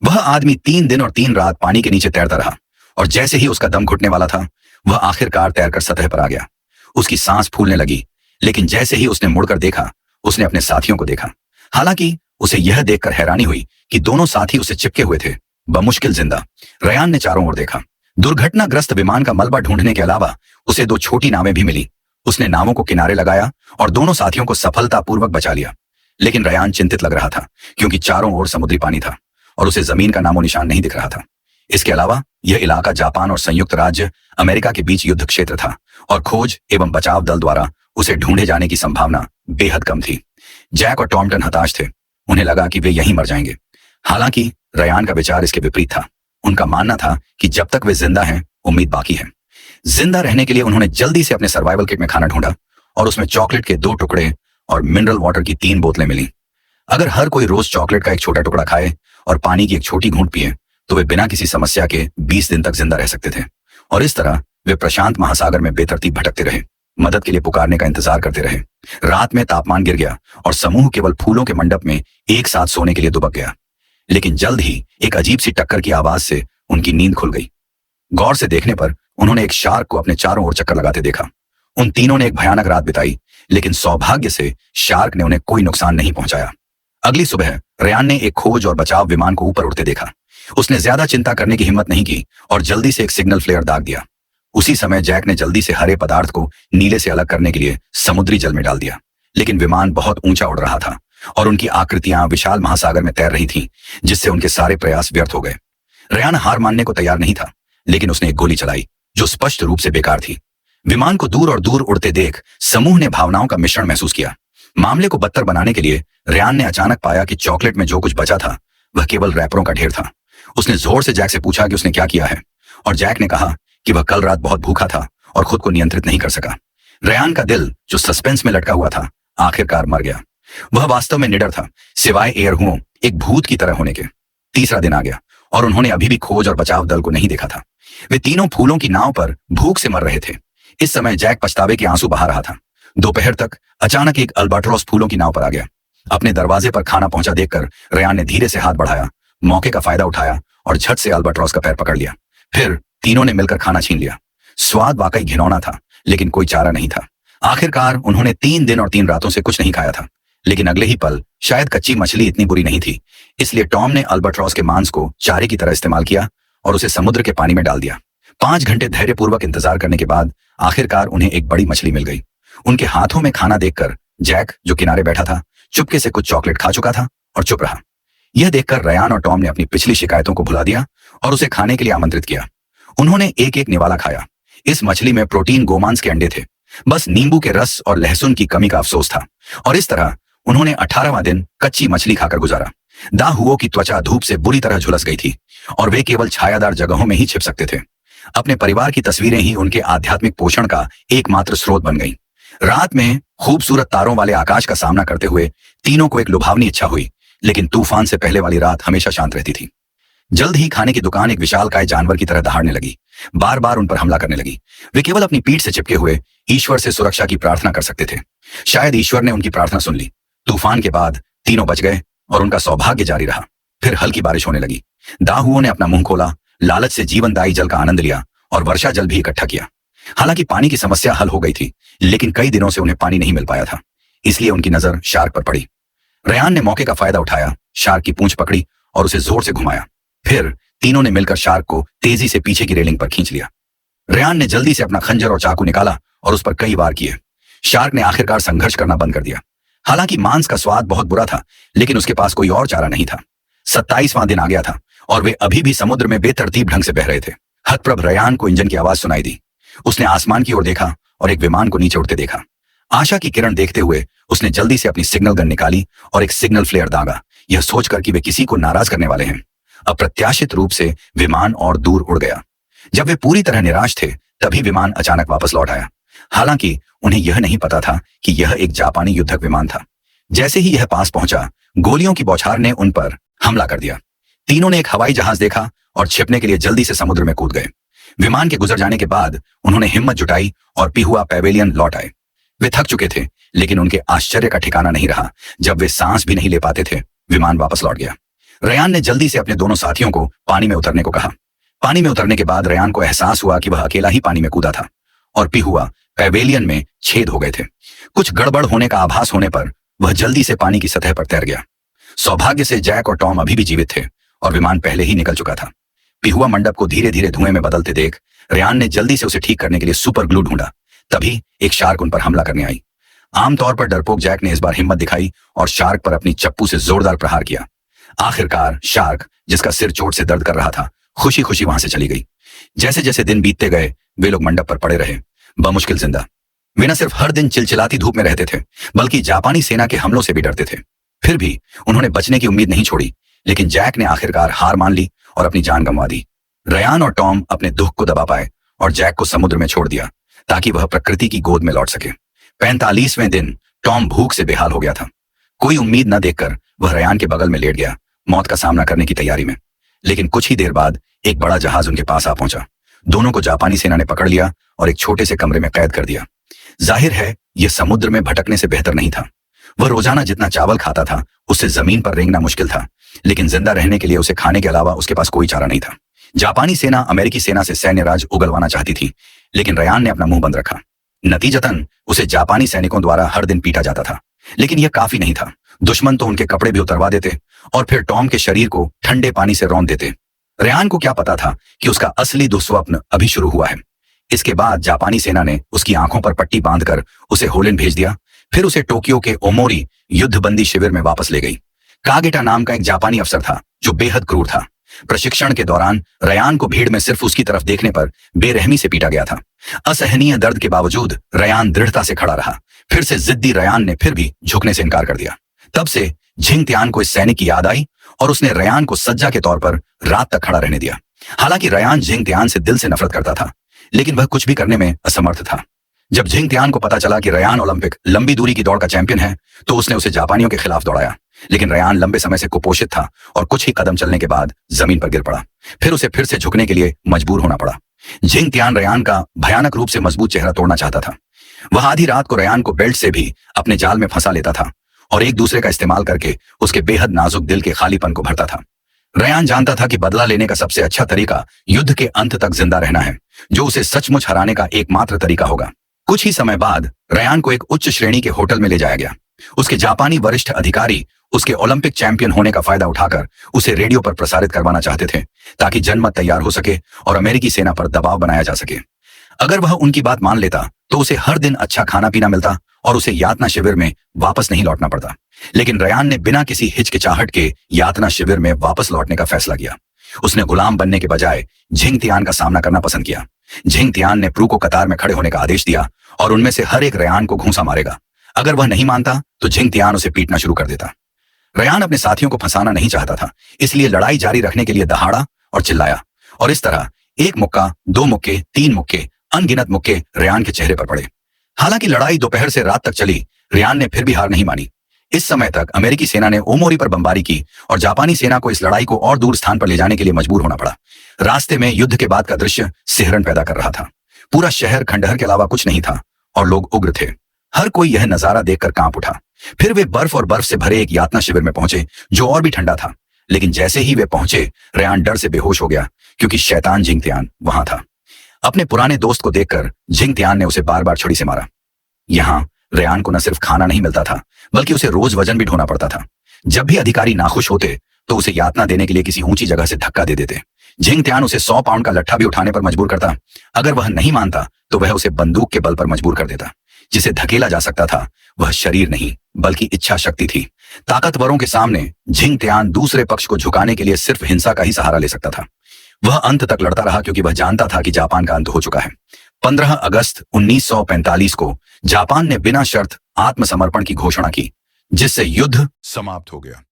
वह आदमी 3 दिन और 3 रात पानी के नीचे तैरता रहा और जैसे ही उसका दम घुटने वाला था, वह आखिरकार तैरकर सतह पर आ गया। उसकी सांस फूलने लगी, लेकिन जैसे ही उसने मुड़कर देखा, उसने अपने साथियों को देखा। हालांकि उसे यह देखकर हैरानी हुई कि दोनों साथी उसे चिपके हुए थे, बमुश्किल जिंदा। रयान ने चारों ओर देखा। दुर्घटनाग्रस्त विमान का मलबा ढूंढने के अलावा उसे 2 छोटी नावें भी मिली। उसने नावों को किनारे लगाया और दोनों साथियों को सफलतापूर्वक बचा लिया। लेकिन रयान चिंतित लग रहा था, क्योंकि चारों ओर समुद्री पानी था और उसे जमीन का नामो निशान नहीं दिख रहा था। इसके अलावा यह इलाका जापान और संयुक्त राज्य अमेरिका के बीच युद्ध क्षेत्र था और खोज एवं बचाव दल द्वारा उसे ढूंढे जाने की संभावना बेहद कम थी। जैक और टॉमटन हताश थे। उन्हें लगा कि वे यहीं मर जाएंगे। हालांकि रयान का विचार इसके विपरीत था। उनका मानना था कि जब तक वे जिंदा हैं, उम्मीद बाकी है। जिंदा रहने के लिए उन्होंने जल्दी से अपने सर्वाइवल किट में खाना ढूंढा और उसमें चॉकलेट के 2 टुकड़े और मिनरल वाटर की 3 बोतलें मिली। अगर हर कोई रोज चॉकलेट का एक छोटा टुकड़ा खाए और पानी की एक छोटी घूंट पिए, तो वे बिना किसी समस्या के 20 दिन तक जिंदा रह सकते थे। और इस तरह वे प्रशांत महासागर में बेतरतीब भटकते रहे, मदद के लिए पुकारने का इंतजार करते रहे। रात में तापमान गिर गया और समूह केवल फूलों के मंडप में एक साथ सोने के लिए दुबक गया। लेकिन जल्द ही एक अजीब सी टक्कर की आवाज से उनकी नींद खुल गई। गौर से देखने पर उन्होंने एक शार्क को अपने चारों ओर चक्कर लगाते देखा। उन तीनों ने एक भयानक रात बिताई, लेकिन सौभाग्य से शार्क ने उन्हें कोई नुकसान नहीं पहुंचाया। अगली सुबह रयान ने एक खोज और बचाव विमान को ऊपर उड़ते देखा। उसने ज्यादा चिंता करने की हिम्मत नहीं की और जल्दी से एक सिग्नल फ्लेयर दाग दिया। उसी समय जैक ने जल्दी से हरे पदार्थ को नीले से अलग करने के लिए समुद्री जल में डाल दिया। लेकिन विमान बहुत ऊंचा उड़ रहा था और उनकी आकृतियां विशाल महासागर में तैर रही थीं, जिससे उनके सारे प्रयास व्यर्थ हो गए। रयान हार मानने को तैयार नहीं था, लेकिन उसने एक गोली चलाई जो स्पष्ट रूप से बेकार थी। विमान को दूर और दूर उड़ते देख समूह ने भावनाओं का मिश्रण महसूस किया। मामले को बदतर बनाने के लिए रयान ने अचानक पाया कि चॉकलेट में जो कुछ बचा था वह केवल रैपरों का ढेर था। उसने जोर से जैक से पूछा कि उसने क्या किया है, और जैक ने कहा कि वह कल रात बहुत भूखा था और खुद को नियंत्रित नहीं कर सका। रयान का दिल, जो सस्पेंस में लटका हुआ था, आखिरकार मर गया। वह वास्तव में निडर था, सिवाय एयर हुओं एक भूत की तरह होने के। तीसरा दिन आ गया और उन्होंने अभी भी खोज और बचाव दल को नहीं देखा था। वे तीनों फूलों की नाव पर भूख से मर रहे थे। इस समय जैक पछतावे के आंसू बहा रहा था। दोपहर तक अचानक एक अल्बाट्रॉस फूलों की नाव पर आ गया। अपने दरवाजे पर खाना पहुंचा देखकर रयान ने धीरे से हाथ बढ़ाया, मौके का फायदा उठाया और झट से अल्बाट्रॉस का पैर पकड़ लिया। फिर तीनों ने मिलकर खाना छीन लिया। स्वाद वाकई घिनौना था, लेकिन कोई चारा नहीं था। आखिरकार उन्होंने 3 दिन और 3 रातों से कुछ नहीं खाया था। लेकिन अगले ही पल शायद कच्ची मछली इतनी बुरी नहीं थी, इसलिए टॉम ने अल्बाट्रॉस के मांस को चारे की तरह इस्तेमाल किया और उसे समुद्र के पानी में डाल दिया। 5 घंटे धैर्यपूर्वक इंतजार करने के बाद आखिरकार उन्हें एक बड़ी मछली मिल गई। उनके हाथों में खाना देखकर जैक, जो किनारे बैठा था, चुपके से कुछ चॉकलेट खा चुका था और चुप रहा। यह देखकर रयान और टॉम ने अपनी पिछली शिकायतों को भुला दिया और उसे खाने के लिए आमंत्रित किया। उन्होंने एक एक निवाला खाया। इस मछली में प्रोटीन गोमांस के अंडे थे, बस नींबू के रस और लहसुन की कमी का अफसोस था। और इस तरह उन्होंने 18वां दिन कच्ची मछली खाकर गुजारा। दाहुओं की त्वचा धूप से बुरी तरह झुलस गई थी और वे केवल छायादार जगहों में ही छिप सकते थे। अपने परिवार की तस्वीरें ही उनके आध्यात्मिक पोषण का एकमात्र स्रोत बन गईं। रात में खूबसूरत तारों वाले आकाश का सामना करते हुए तीनों को एक लुभावनी इच्छा हुई, लेकिन तूफान से पहले वाली रात हमेशा शांत रहती थी। जल्द ही खाने की दुकान एक विशालकाय जानवर की तरह दहाड़ने लगी, बार बार उन पर हमला करने लगी। वे केवल अपनी पीठ से चिपके हुए ईश्वर से सुरक्षा की प्रार्थना कर सकते थे। शायद ईश्वर ने उनकी प्रार्थना सुन ली। तूफान के बाद तीनों बच गए और उनका सौभाग्य जारी रहा। फिर हल्की बारिश होने लगी। दाहुओं ने अपना मुंह खोला, लालच से जीवनदायी जल का आनंद लिया और वर्षा जल भी इकट्ठा किया। हालांकि पानी की समस्या हल हो गई थी, लेकिन कई दिनों से उन्हें पानी नहीं मिल पाया था, इसलिए उनकी नजर शार्क पर पड़ी। रयान ने मौके का फायदा उठाया, शार्क की पूंछ पकड़ी और उसे जोर से घुमाया। फिर तीनों ने मिलकर शार्क को तेजी से पीछे की रेलिंग पर खींच लिया। रयान ने जल्दी से अपना खंजर और चाकू निकाला और उस पर कई वार किए। शार्क ने आखिरकार संघर्ष करना बंद कर दिया। हालांकि मांस का स्वाद बहुत बुरा था, लेकिन उसके पास कोई और चारा नहीं था। 27वां दिन आ गया था और वे अभी भी समुद्र में बेतरतीब ढंग से बह रहे थे। हतप्रभ रयान को इंजन की आवाज सुनाई दी। उसने आसमान की ओर देखा और एक विमान को नीचे उड़ते देखा। आशा की किरण देखते हुए उसने जल्दी से अपनी सिग्नल गन निकाली और एक सिग्नल फ्लेयर दागा, यह सोचकर कि वे किसी को नाराज करने वाले हैं। अप्रत्याशित रूप से विमान और दूर उड़ गया। जब वे पूरी तरह निराश थे, तभी विमान अचानक वापस लौट आया। हालांकि उन्हें यह नहीं पता था कि यह एक जापानी युद्धक विमान था। जैसे ही यह पास पहुंचा, गोलियों की बौछार ने उन पर हमला कर दिया। तीनों ने एक हवाई जहाज देखा और छिपने के लिए जल्दी से समुद्र में कूद गए। विमान के गुजर जाने के बाद उन्होंने हिम्मत जुटाई और पिहुआ पैवेलियन लौट आए। वे थक चुके थे, लेकिन उनके आश्चर्य का ठिकाना नहीं रहा जब वे सांस भी नहीं ले पाते थे। विमान वापस लौट गया। रयान ने जल्दी से अपने दोनों साथियों को पानी में उतरने को कहा। पानी में उतरने के बाद रयान को एहसास हुआ कि वह अकेला ही पानी में कूदा था और पिहुआ पैवेलियन में छेद हो गए थे। कुछ गड़बड़ होने का आभास होने पर वह जल्दी से पानी की सतह पर तैर गया। सौभाग्य से जैक और टॉम अभी भी जीवित थे और विमान पहले ही निकल चुका था। पिहुआ मंडप को धीरे धीरे धुएं में बदलते देख रयान ने जल्दी से उसे ठीक करने के लिए सुपर ग्लू ढूंढा। तभी एक शार्क उन पर हमला करने आई। आमतौर पर डरपोक जैक ने इस बार हिम्मत दिखाई और शार्क पर अपनी चप्पू से जोरदार प्रहार किया। आखिरकार शार्क, जिसका सिर चोट से दर्द कर रहा था, खुशी खुशी वहां से चली गई। जैसे जैसे दिन बीतते गए वे लोग मंडप पर पड़े रहे, बमुश्किल जिंदा। वे न सिर्फ हर दिन चिलचिलाती धूप में रहते थे बल्कि जापानी सेना के हमलों से भी डरते थे। फिर भी उन्होंने बचने की उम्मीद नहीं छोड़ी, लेकिन जैक ने आखिरकार हार मान ली और अपनी जान गंवा दी। रयान और टॉम अपने दुख को दबा पाए और जैक को समुद्र में छोड़ दिया ताकि वह प्रकृति की गोद में लौट सके। 45वें दिन टॉम भूख से बेहाल हो गया था। कोई उम्मीद न देखकर वह रयान के बगल में लेट गया, मौत का सामना करने की तैयारी में। लेकिन कुछ ही देर बाद एक बड़ा जहाज उनके पास आ पहुंचा। दोनों को जापानी सेना ने पकड़ लिया और एक छोटे से कमरे में कैद कर दिया। जाहिर है यह समुद्र में भटकने से बेहतर नहीं था। वह रोजाना जितना चावल खाता था उससे जमीन पर रेंगना मुश्किल था, लेकिन जिंदा रहने के लिए उसे खाने के अलावा उसके पास कोई चारा नहीं था। जापानी सेना अमेरिकी सेना से सैन्य राज उगलवाना चाहती थी, लेकिन रयान ने अपना मुंह बंद रखा। नतीजतन उसे जापानी सैनिकों द्वारा हर दिन पीटा जाता था, लेकिन यह काफी नहीं था। दुश्मन तो उनके कपड़े भी उतरवा देते और फिर टॉम के शरीर को ठंडे पानी से रौंद देते। रयान को क्या पता था कि उसका असली दुस्वप्न अभी शुरू हुआ है। इसके बाद जापानी सेना ने उसकी आंखों पर पट्टी बांधकर उसे होलेन भेज दिया। फिर उसे टोक्यो के ओमोरी युद्धबंदी शिविर में वापस ले गई। कागेटा नाम का एक जापानी अफसर था जो बेहद क्रूर था। प्रशिक्षण के दौरान रयान को भीड़ में सिर्फ उसकी तरफ देखने पर बेरहमी से पीटा गया था। असहनीय दर्द के बावजूद रयान दृढ़ता से खड़ा रहा। फिर से जिद्दी रयान ने फिर भी झुकने से इनकार कर दिया। तब से झिंग त्यान को इस सैनिक की याद आई और उसने रयान को सज्जा के तौर पर रात तक खड़ा रहने दिया। हालांकि रयान झिंग त्यान से दिल से नफरत करता था, लेकिन वह कुछ भी करने में असमर्थ था। जब झिंग त्यान को पता चला कि रयान ओलंपिक लंबी दूरी की दौड़ का चैंपियन है, तो उसने उसे जापानियों के खिलाफ दौड़ाया। लेकिन रयान लंबे समय से कुपोषित था और कुछ ही कदम चलने के बाद जमीन पर गिर पड़ा। फिर उसे फिर से झुकने के लिए मजबूर होना पड़ा। झिंग त्यान रयान का भयानक रूप से मजबूत चेहरा तोड़ना चाहता था। वह आधी रात को रयान को बेल्ट से भी अपने जाल में फंसा लेता था और एक दूसरे का इस्तेमाल करके उसके बेहद नाजुक दिल के खालीपन को भरता था। रयान जानता था कि बदला लेने का सबसे अच्छा तरीका युद्ध के अंत तक जिंदा रहना है, जो उसे सचमुच हराने का एकमात्र तरीका होगा। कुछ ही समय बाद रयान को एक उच्च श्रेणी के होटल में ले जाया गया। उसके जापानी वरिष्ठ अधिकारी उसके ओलंपिक चैंपियन होने का फायदा उठाकर उसे रेडियो पर प्रसारित करवाना चाहते थे ताकि जनमत तैयार हो सके और अमेरिकी सेना पर दबाव बनाया जा सके। अगर वह उनकी बात मान लेता तो उसे हर दिन अच्छा खाना पीना मिलता और उसे यातना शिविर में वापस नहीं लौटना पड़ता। लेकिन रयान ने बिना किसी हिचकिचाहट के यातना शिविर में वापस लौटने का फैसला किया। उसने गुलाम बनने के बजाय झिंग त्यान का सामना करना पसंद किया। झिंग त्यान ने प्रू को कतार में खड़े होने का आदेश दिया और उनमें से हर एक रयान को घूंसा मारेगा। अगर वह नहीं मानता तो झिंग त्यान उसे पीटना शुरू कर देता। रयान अपने साथियों को फंसाना नहीं चाहता था, इसलिए लड़ाई जारी रखने के लिए दहाड़ा और चिल्लाया, और इस तरह एक मुक्का, दो मुक्के, तीन मुक्के, अनगिनत मुक्के रयान के चेहरे पर पड़े। हालांकि लड़ाई दोपहर से रात तक चली, रयान ने फिर भी हार नहीं मानी। इस समय तक अमेरिकी सेना ने ओमोरी पर बमबारी की और जापानी सेना को इस लड़ाई को और दूर स्थान पर ले जाने के लिए मजबूर होना पड़ा। रास्ते में युद्ध के बाद का दृश्य सिहरन पैदा कर रहा था। पूरा शहर खंडहर के अलावा कुछ नहीं था और लोग उग्र थे। हर कोई यह नजारा देखकर कांप उठा। फिर वे बर्फ और बर्फ से भरे एक यातना शिविर में पहुंचे जो और भी ठंडा था। लेकिन जैसे ही वे पहुंचे, रयान डर से बेहोश हो गया क्योंकि शैतान झिंग त्यान वहां था। अपने पुराने दोस्त को देखकर झिंग त्यान ने उसे बार बार छुरी से मारा। यहां रयान को न सिर्फ खाना नहीं मिलता था बल्कि उसे रोज वजन भी ढोना पड़ता था। जब भी अधिकारी नाखुश होते तो उसे यातना देने के लिए किसी ऊंची जगह से धक्का दे देते। झिंग त्यान उसे 100 पाउंड का लट्ठा भी उठाने पर मजबूर करता। अगर वह नहीं मानता तो वह उसे बंदूक के बल पर मजबूर कर देता। जिसे धकेला जा सकता था वह शरीर नहीं बल्कि इच्छा शक्ति थी। ताकतवरों के सामने झिंग त्यान दूसरे पक्ष को झुकाने के लिए सिर्फ हिंसा का ही सहारा ले सकता था। वह अंत तक लड़ता रहा क्योंकि वह जानता था कि जापान का अंत हो चुका है। 15 अगस्त 1945 को जापान ने बिना शर्त आत्मसमर्पण की घोषणा की, जिससे युद्ध समाप्त हो गया।